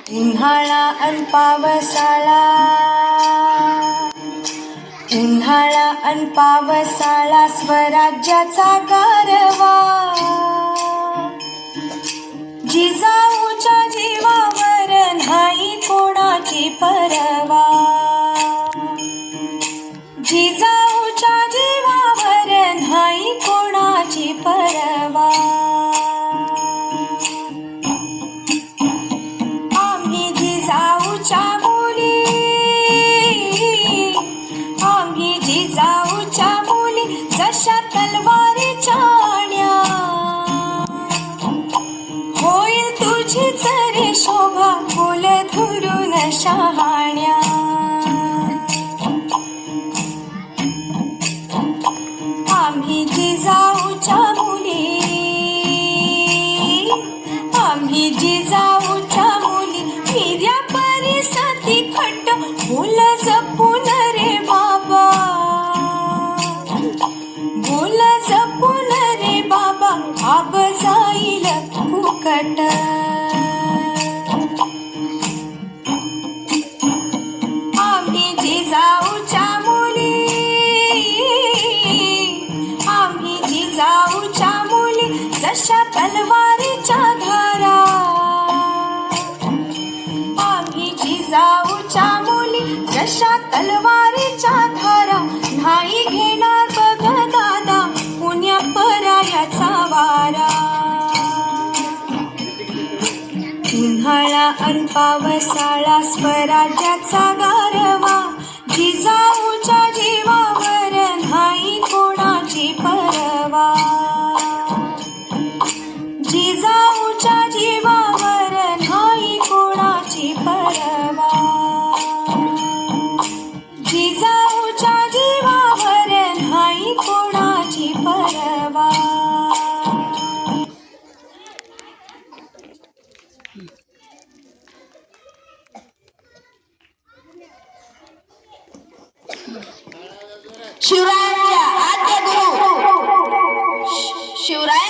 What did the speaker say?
उन्हाळा अन पावसाळा, उन्हाळा अन पावसाळा स्वराज्याचा गारवा, जिजाऊच्या जीवावर नाही कोणाची परवा, जिजाऊच्या जीवावर नाही कोणाची परवा. आम्ही जिजाऊच्या मुली, आम्ही जिजाऊच्या मुली, जशा तलवारीच्या आण्या, होईल तुझीच रे शोभा फुल धरून शहाण्या. आम्ही जिजाऊच्या मुली, आम्ही जिजाऊच्या मुली, निर्या परिसती खट्ट बोल जपून रे बाबा, बोल जपून रे बाबा, आब जाईल फुकट. आम्ही जिजाऊच्या मुली, आम्ही जिजाऊच्या मुली, जशा तलवारीच्या धारा, आम्ही जिजाऊच्या मुली, जशा तलवारीच्या धारा, नाही घेणार बघ दादा पुण्या परायाचा वारा. उन्हाळा अन पावसाळा स्वराज्याचा गारवा, जिजाऊच्या जीवावर नाही कोणाची परवा, जिजाऊच्या जीवावर नाही कोणाची परवा, जिजाऊच्या जीवावर नाही कोणाची परवा. शिवरायांच्या आद्य गुरु शिवराय